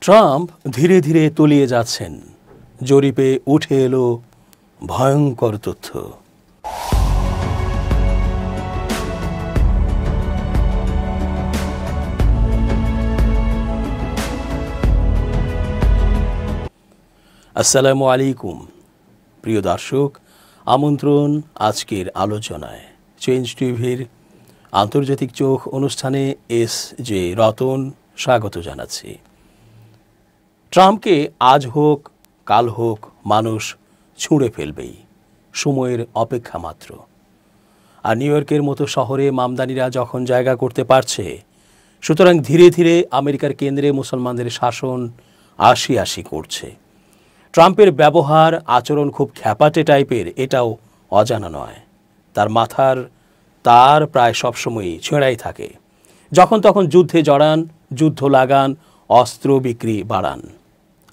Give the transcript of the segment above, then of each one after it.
Trump ধীরে ধীরে তলিয়ে যাচ্ছেন। জরিপে উঠে এলো ভয়ঙ্কর তথ্য। আসসালামু আলাইকুম প্রিয় দর্শক, আমন্ত্রণ আজকের আলোচনায়। চেঞ্জ টিভির আন্তর্জাতিক চোখ অনুষ্ঠানে এস জে রতন স্বাগত জানাচ্ছি। ট্রাম্পকে আজ হোক কাল হোক মানুষ ছুঁড়ে ফেলবেই, সময়ের অপেক্ষা মাত্র। আর নিউ ইয়র্কের মতো শহরে মামদানিরা যখন জায়গা করতে পারছে, সুতরাং ধীরে ধীরে আমেরিকার কেন্দ্রে মুসলমানদের শাসন আশি আশি করছে। ট্রাম্পের ব্যবহার আচরণ খুব খ্যাপাটে টাইপের, এটাও অজানা নয়। তার মাথার তার প্রায় সবসময়ই ছেঁড়াই থাকে। যখন তখন যুদ্ধে জড়ান, যুদ্ধ লাগান, অস্ত্র বিক্রি বাড়ান।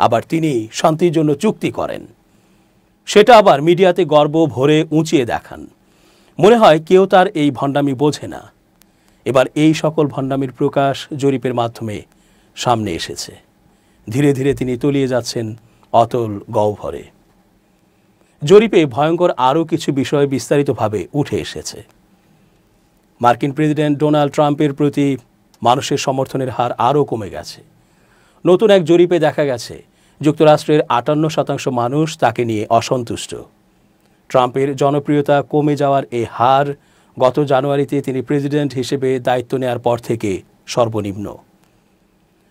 আবার তিনি শান্তির জন্য চুক্তি করেন, সেটা আবার মিডিয়াতে গর্ব ভরে উঁচিয়ে দেখান। মনে হয় কেউ তার এই ভণ্ডামি বোঝে না। এবার এই সকল ভণ্ডামির প্রকাশ জরিপের মাধ্যমে সামনে এসেছে। ধীরে ধীরে তিনি তলিয়ে যাচ্ছেন অতল গহ্বরে। জরিপে ভয়ঙ্কর আরও কিছু বিষয় বিস্তারিতভাবে উঠে এসেছে। মার্কিন প্রেসিডেন্ট ডোনাল্ড ট্রাম্পের প্রতি মানুষের সমর্থনের হার আরও কমে গেছে। নতুন এক জরিপে দেখা গেছে যুক্তরাষ্ট্রের 58% মানুষ তাকে নিয়ে অসন্তুষ্ট। ট্রাম্পের জনপ্রিয়তা কমে যাওয়ার এই হার গত জানুয়ারিতে তিনি প্রেসিডেন্ট হিসেবে দায়িত্ব নেওয়ার পর থেকে সর্বনিম্ন।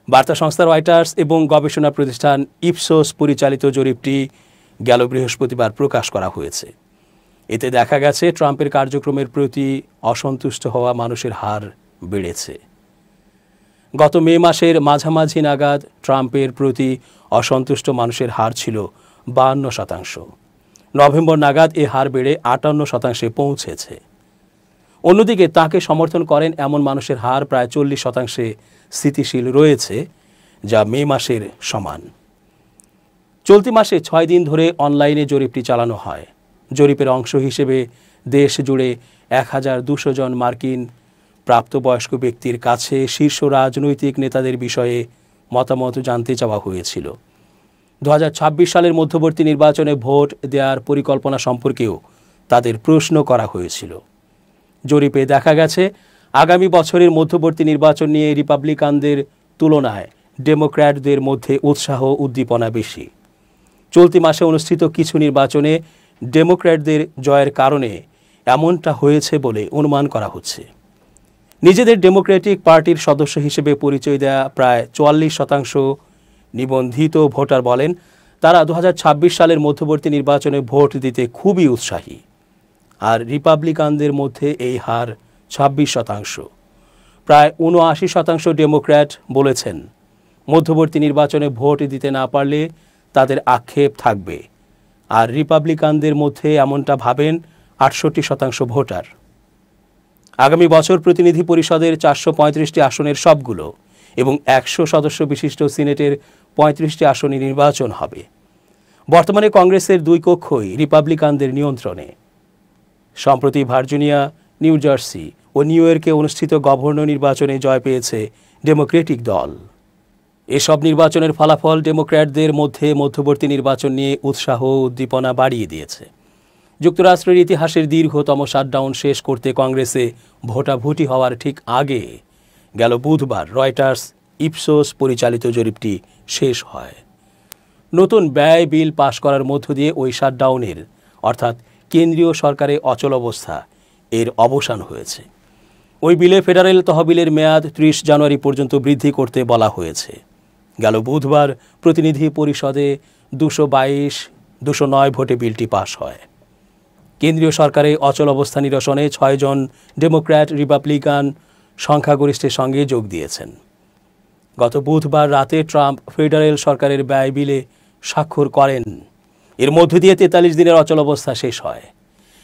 বার্তা সংস্থা রয়টার্স এবং গবেষণা প্রতিষ্ঠান ইপসোস পরিচালিত জরিপটি গেল বৃহস্পতিবার প্রকাশ করা হয়েছে। এতে দেখা গেছে ট্রাম্পের কার্যক্রমের প্রতি অসন্তুষ্ট হওয়া মানুষের হার বেড়েছে। গত মে মাসের মাঝামাঝি নাগাদ ট্রাম্পের প্রতি অসন্তুষ্ট মানুষের হার ছিল 52%। নভেম্বর নাগাদ এ হার বেড়ে 58% পৌঁছেছে। অন্যদিকে তাকে সমর্থন করেন এমন মানুষের হার প্রায় 40% স্থিতিশীল রয়েছে, যা মে মাসের সমান। চলতি মাসে 6 দিন ধরে অনলাইনে জরিপটি চালানো হয়। জরিপের অংশ হিসেবে দেশ জুড়ে 1200 জন মার্কিন প্রাপ্তবয়স্ক ব্যক্তির কাছে শীর্ষ রাজনৈতিক নেতাদের বিষয়ে মতামত জানতে চাওয়া হয়েছিল। 2026 সালের মধ্যবর্তী নির্বাচনে ভোট দেওয়ার পরিকল্পনা সম্পর্কেও তাদের প্রশ্ন করা হয়েছিল। জরিপে দেখা গেছে আগামী বছরের মধ্যবর্তী নির্বাচন নিয়ে রিপাবলিকানদের তুলনায় ডেমোক্র্যাটদের মধ্যে উৎসাহ উদ্দীপনা বেশি। চলতি মাসে অনুষ্ঠিত কিছু নির্বাচনে ডেমোক্র্যাটদের জয়ের কারণে এমনটা হয়েছে বলে অনুমান করা হচ্ছে। নিজেদের ডেমোক্রেটিক পার্টির সদস্য হিসেবে পরিচয় দেয়া প্রায় 44% নিবন্ধিত ভোটার বলেন তারা 2026 সালের মধ্যবর্তী নির্বাচনে ভোট দিতে খুবই উৎসাহী। আর রিপাবলিকানদের মধ্যে এই হার 26%। প্রায় 79% ডেমোক্র্যাট বলেছেন মধ্যবর্তী নির্বাচনে ভোট দিতে না পারলে তাদের আক্ষেপ থাকবে। আর রিপাবলিকানদের মধ্যে এমনটা ভাবেন 68% ভোটার। আগামী বছর প্রতিনিধি পরিষদের 435টি আসনের সবগুলো এবং 100 সদস্য বিশিষ্ট সিনেটের 35টি আসনে নির্বাচন হবে। বর্তমানে কংগ্রেসের 2 কক্ষই রিপাবলিকানদের নিয়ন্ত্রণে। সম্প্রতি ভার্জিনিয়া, নিউ জার্সি ও নিউ ইয়র্কে অনুষ্ঠিত গভর্নর নির্বাচনে জয় পেয়েছে ডেমোক্রেটিক দল। এসব নির্বাচনের ফলাফল ডেমোক্র্যাটদের মধ্যে মধ্যবর্তী নির্বাচন নিয়ে উৎসাহ উদ্দীপনা বাড়িয়ে দিয়েছে। যুক্তরাষ্ট্রের ইতিহাসের দীর্ঘতম শাটডাউন শেষ করতে কংগ্রেসে ভোটাভুটি হওয়ার ঠিক আগে গেল বুধবার রয়টার্স ইপসোস পরিচালিত জরিপটি শেষ হয়। নতুন ব্যয় বিল পাশ করার মধ্য দিয়ে ওই শাটডাউনের অর্থাৎ কেন্দ্রীয় সরকারে অচলাবস্থা এর অবসান হয়েছে। ওই বিলে ফেডারেল তহবিলের মেয়াদ 30 জানুয়ারি পর্যন্ত বৃদ্ধি করতে বলা হয়েছে। গেল বুধবার প্রতিনিধি পরিষদে 209 ভোটে বিলটি পাশ হয়। কেন্দ্রীয় সরকারে অচল অবস্থা নিরসনে 6 জন ডেমোক্র্যাট রিপাবলিকান সংখ্যাগরিষ্ঠের সঙ্গে যোগ দিয়েছেন। গত বুধবার রাতে ট্রাম্প ফেডারেল সরকারের ব্যয় বিলে স্বাক্ষর করেন। এর মধ্য দিয়ে 43 দিনের অচল অবস্থা শেষ হয়।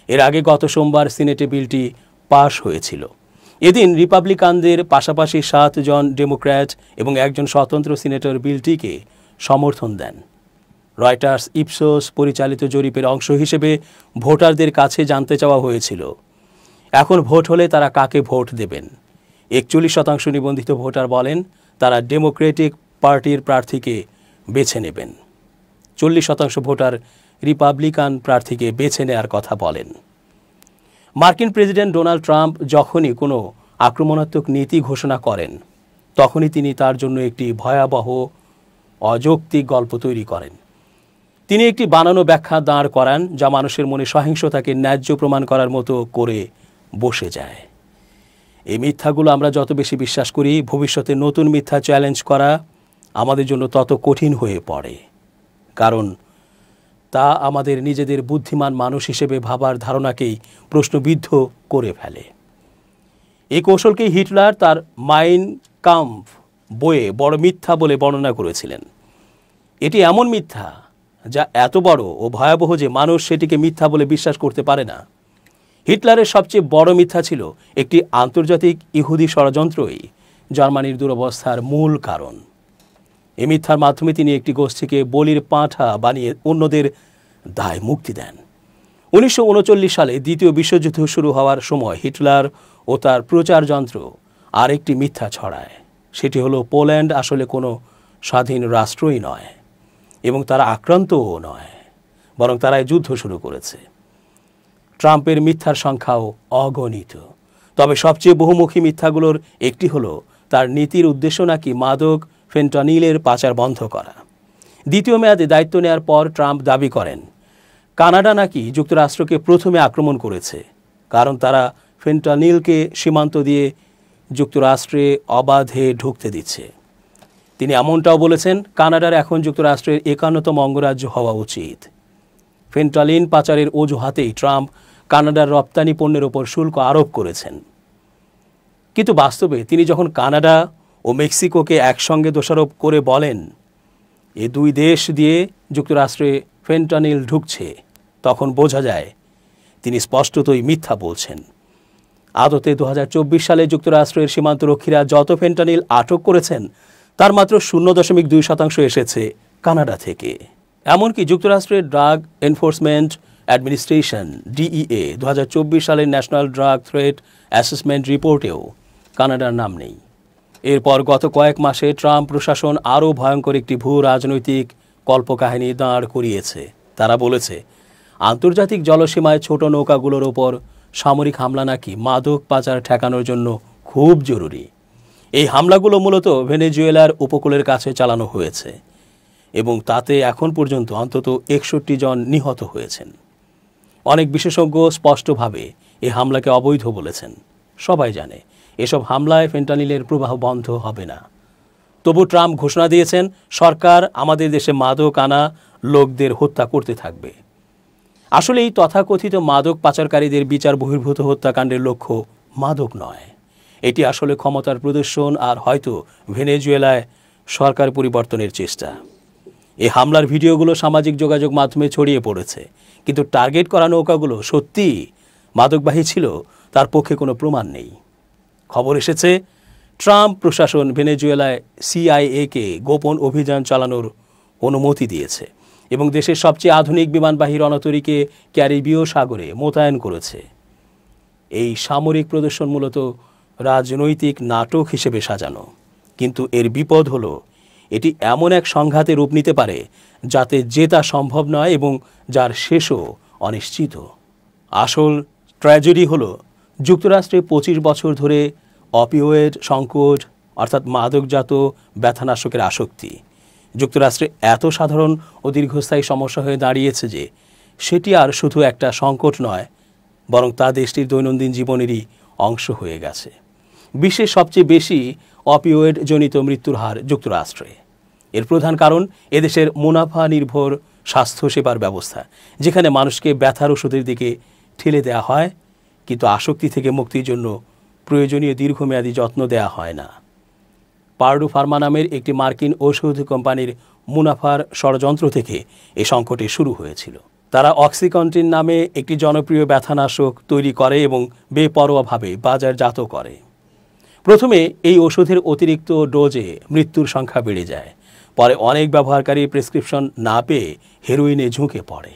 এর আগে গত সোমবার সিনেটে বিলটি পাশ হয়েছিল। এদিন রিপাবলিকানদের পাশাপাশি 7 জন ডেমোক্র্যাট এবং 1 জন স্বতন্ত্র সিনেটর বিলটিকে সমর্থন দেন। রয়টার্স ইপসোস পরিচালিত জরিপের অংশ হিসেবে ভোটারদের কাছে জানতে চাওয়া হয়েছিল এখন ভোট হলে তারা কাকে ভোট দেবেন। 41% নিবন্ধিত ভোটার বলেন তারা ডেমোক্রেটিক পার্টির প্রার্থীকে বেছে নেবেন। 40% ভোটার রিপাবলিকান প্রার্থীকে বেছে নেওয়ার কথা বলেন। মার্কিন প্রেসিডেন্ট ডোনাল্ড ট্রাম্প যখনই কোনো আক্রমণাত্মক নীতি ঘোষণা করেন, তখনই তিনি তার জন্য একটি ভয়াবহ অযৌক্তিক গল্প তৈরি করেন। তিনি একটি বানানো ব্যাখ্যা দাঁড় করান, যা মানুষের মনে সহিংসতাকে ন্যায্য প্রমাণ করার মতো করে বসে যায়। এই মিথ্যাগুলো আমরা যত বেশি বিশ্বাস করি, ভবিষ্যতে নতুন মিথ্যা চ্যালেঞ্জ করা আমাদের জন্য তত কঠিন হয়ে পড়ে, কারণ তা আমাদের নিজেদের বুদ্ধিমান মানুষ হিসেবে ভাবার ধারণাকেই প্রশ্নবিদ্ধ করে ফেলে। এই কৌশলকেই হিটলার তার মাইন কাম্ফ বইয়ে বড় মিথ্যা বলে বর্ণনা করেছিলেন। এটি এমন মিথ্যা যা এত বড় ও ভয়াবহ যে মানুষ সেটিকে মিথ্যা বলে বিশ্বাস করতে পারে না। হিটলারের সবচেয়ে বড় মিথ্যা ছিল একটি আন্তর্জাতিক ইহুদি ষড়যন্ত্রই জার্মানির দুরবস্থার মূল কারণ। এই মিথ্যার মাধ্যমে তিনি একটি গোষ্ঠীকে বলির পাঁঠা বানিয়ে অন্যদের দায় মুক্তি দেন। 1939 সালে দ্বিতীয় বিশ্বযুদ্ধ শুরু হওয়ার সময় হিটলার ও তার প্রচার যন্ত্র আরেকটি মিথ্যা ছড়ায়। সেটি হলো পোল্যান্ড আসলে কোনো স্বাধীন রাষ্ট্রই নয় এবং তারা আক্রান্তও নয়, বরং তারাই যুদ্ধ শুরু করেছে। ট্রাম্পের মিথ্যার সংখ্যাও অগণিত, তবে সবচেয়ে বহুমুখী মিথ্যাগুলোর একটি হলো তার নীতির উদ্দেশ্য নাকি মাদক ফেন্টানিলের পাচার বন্ধ করা। দ্বিতীয় মেয়াদে দায়িত্ব নেওয়ার পর ট্রাম্প দাবি করেন কানাডা নাকি যুক্তরাষ্ট্রকে প্রথমে আক্রমণ করেছে, কারণ তারা ফেন্টানিলকে সীমান্ত দিয়ে যুক্তরাষ্ট্রে অবাধে ঢুকতে দিচ্ছে। তিনি এমনটাও বলেছেন, কানাডার এখন যুক্তরাষ্ট্রের 51তম অঙ্গরাজ্য হওয়া উচিত। ফেন্টানিল পাচারের অজুহাতেই ট্রাম্প কানাডার রপ্তানি পণ্যের ওপর শুল্ক আরোপ করেছেন। কিন্তু বাস্তবে তিনি যখন কানাডা ও মেক্সিকোকে একসঙ্গে দোষারোপ করে বলেন এ দুই দেশ দিয়ে যুক্তরাষ্ট্রে ফেন্টানিল ঢুকছে, তখন বোঝা যায় তিনি স্পষ্টতই মিথ্যা বলছেন। আদতে 2024 সালে যুক্তরাষ্ট্রের সীমান্তরক্ষীরা যত ফেন্টানিল আটক করেছেন তার মাত্র 0.2% এসেছে কানাডা থেকে। এমনকি যুক্তরাষ্ট্রের ড্রাগ এনফোর্সমেন্ট অ্যাডমিনিস্ট্রেশন ডিইএ 2024 সালের ন্যাশনাল ড্রাগ থ্রেট অ্যাসেসমেন্ট রিপোর্টেও কানাডার নাম নেই। এরপর গত কয়েক মাসে ট্রাম্প প্রশাসন আরও ভয়ঙ্কর একটি ভূ রাজনৈতিক কল্পকাহিনী দাঁড় করিয়েছে। তারা বলেছে আন্তর্জাতিক জলসীমায় ছোট নৌকাগুলোর ওপর সামরিক হামলা নাকি মাদক পাচার ঠেকানোর জন্য খুব জরুরি। এই হামলাগুলো মূলত ভেনেজুয়েলার উপকূলের কাছে চালানো হয়েছে এবং তাতে এখন পর্যন্ত অন্তত 61 জন নিহত হয়েছেন। অনেক বিশেষজ্ঞ স্পষ্টভাবে এই হামলাকে অবৈধ বলেছেন। সবাই জানে এসব হামলায় ফেন্টানিলের প্রবাহ বন্ধ হবে না। তবু ট্রাম্প ঘোষণা দিয়েছেন সরকার আমাদের দেশে মাদক আনা লোকদের হত্যা করতে থাকবে। আসলে এই তথাকথিত মাদক পাচারকারীদের বিচার বহির্ভূত হত্যাকাণ্ডের লক্ষ্য মাদক নয়, এটি আসলে ক্ষমতার প্রদর্শন আর হয়তো ভেনেজুয়েলায় সরকার পরিবর্তনের চেষ্টা। এই হামলার ভিডিওগুলো সামাজিক যোগাযোগ মাধ্যমে ছড়িয়ে পড়েছে, কিন্তু টার্গেট করা নৌকাগুলো সত্যিই মাদকবাহী ছিল তার পক্ষে কোনো প্রমাণ নেই। খবর এসেছে ট্রাম্প প্রশাসন ভেনেজুয়েলায় সিআইএকে গোপন অভিযান চালানোর অনুমতি দিয়েছে এবং দেশের সবচেয়ে আধুনিক বিমানবাহী রণতরীকে ক্যারিবীয় সাগরে মোতায়েন করেছে। এই সামরিক প্রদর্শন মূলত রাজনৈতিক নাটক হিসেবে সাজানো, কিন্তু এর বিপদ হলো এটি এমন এক সংঘাতে রূপ নিতে পারে যাতে জেতা সম্ভব নয় এবং যার শেষও অনিশ্চিত। আসল ট্র্যাজেডি হলো যুক্তরাষ্ট্রে 25 বছর ধরে অপিওয়েড সংকট অর্থাৎ মাদকজাত ব্যথানাশকের আসক্তি যুক্তরাষ্ট্রে এত সাধারণ ও দীর্ঘস্থায়ী সমস্যা হয়ে দাঁড়িয়েছে যে সেটি আর শুধু একটা সংকট নয়, বরং তা দেশটির দৈনন্দিন জীবনেরই অংশ হয়ে গেছে। বিশ্বের সবচেয়ে বেশি অপিওয়েড জনিত মৃত্যুর হার যুক্তরাষ্ট্রে। এর প্রধান কারণ এদেশের মুনাফা নির্ভর স্বাস্থ্যসেবার ব্যবস্থা, যেখানে মানুষকে ব্যথার ওষুধের দিকে ঠেলে দেওয়া হয়, কিন্তু আসক্তি থেকে মুক্তির জন্য প্রয়োজনীয় দীর্ঘমেয়াদী যত্ন দেওয়া হয় না। পার্ডু ফার্মা নামের একটি মার্কিন ঔষধ কোম্পানির মুনাফার ষড়যন্ত্র থেকে এই সংকটে শুরু হয়েছিল। তারা অক্সিকন্টিন নামে একটি জনপ্রিয় ব্যথানাশক তৈরি করে এবং বেপরোয়াভাবে বাজারজাত করে। প্রথমে এই ওষুধের অতিরিক্ত ডোজে মৃত্যুর সংখ্যা বেড়ে যায়, পরে অনেক ব্যবহারকারী প্রেসক্রিপশন না পেয়ে হেরোইনে ঝুঁকে পড়ে,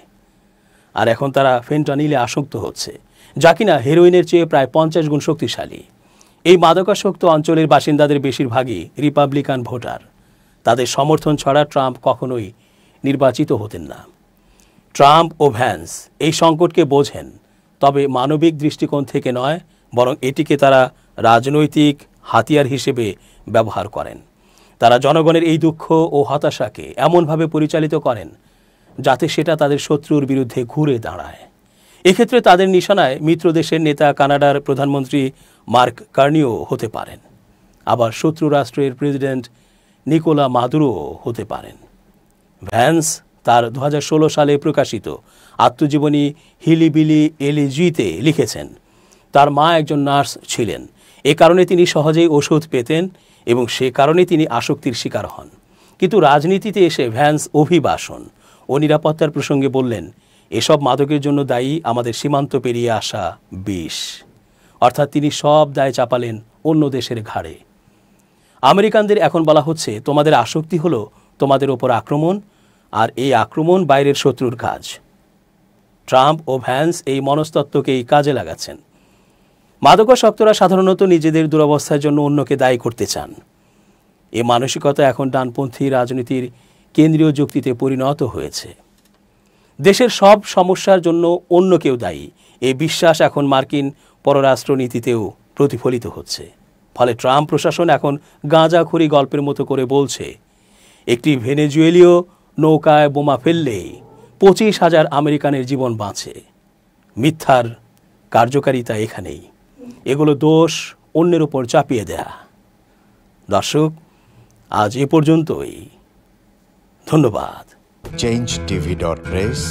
আর এখন তারা ফেন্টানিলে আসক্ত হচ্ছে, যা কিনা হেরোইনের চেয়ে প্রায় 50 গুণ শক্তিশালী। এই মাদকাসক্ত অঞ্চলের বাসিন্দাদের বেশিরভাগই রিপাবলিকান ভোটার। তাদের সমর্থন ছাড়া ট্রাম্প কখনোই নির্বাচিত হতেন না। ট্রাম্প ও ভ্যান্স এই সংকটকে বোঝেন, তবে মানবিক দৃষ্টিকোণ থেকে নয়, বরং এটিকে তারা রাজনৈতিক হাতিয়ার হিসেবে ব্যবহার করেন। তারা জনগণের এই দুঃখ ও হতাশাকে এমনভাবে পরিচালিত করেন যাতে সেটা তাদের শত্রুর বিরুদ্ধে ঘুরে দাঁড়ায়। এক্ষেত্রে তাদের নিশানায় মিত্র দেশের নেতা কানাডার প্রধানমন্ত্রী মার্ক কার্নিও হতে পারেন, আবার শত্রু রাষ্ট্রের প্রেসিডেন্ট নিকোলা মাদুরো হতে পারেন। ভ্যান্স তার 2016 সালে প্রকাশিত আত্মজীবনী হিলিবিলি এলিজিতে লিখেছেন, তার মা একজন নার্স ছিলেন, এ কারণে তিনি সহজেই ওষুধ পেতেন এবং সে কারণে তিনি আসক্তির শিকার হন। কিন্তু রাজনীতিতে এসে ভ্যান্স অভিবাসন ও নিরাপত্তার প্রসঙ্গে বললেন, এসব মাদকের জন্য দায়ী আমাদের সীমান্ত পেরিয়ে আসা বিষ। অর্থাৎ তিনি সব দায় চাপালেন অন্য দেশের ঘাড়ে। আমেরিকানদের এখন বলা হচ্ছে, তোমাদের আসক্তি হলো তোমাদের ওপর আক্রমণ, আর এই আক্রমণ বাইরের শত্রুর কাজ। ট্রাম্প ও ভ্যান্স এই মনস্তত্ত্বকেই কাজে লাগাচ্ছেন। মাদকাসক্তরা সাধারণত নিজেদের দুরবস্থার জন্য অন্যকে দায়ী করতে চান। এ মানসিকতা এখন ডানপন্থী রাজনীতির কেন্দ্রীয় যুক্তিতে পরিণত হয়েছে। দেশের সব সমস্যার জন্য অন্য কেউ দায়ী, এই বিশ্বাস এখন মার্কিন পররাষ্ট্রনীতিতেও প্রতিফলিত হচ্ছে। ফলে ট্রাম্প প্রশাসন এখন গাঁজাখুরি গল্পের মতো করে বলছে, একটি ভেনেজুয়েলীয় নৌকায় বোমা ফেললেই 25,000 আমেরিকানের জীবন বাঁচে। মিথ্যার কার্যকারিতা এখানেই, এগুলো দোষ অন্যের উপর চাপিয়ে দেয়া। দর্শক, আজ এ পর্যন্তই। ধন্যবাদ। changetv.press,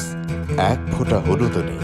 এক ফোঁটা হলুদ নেই।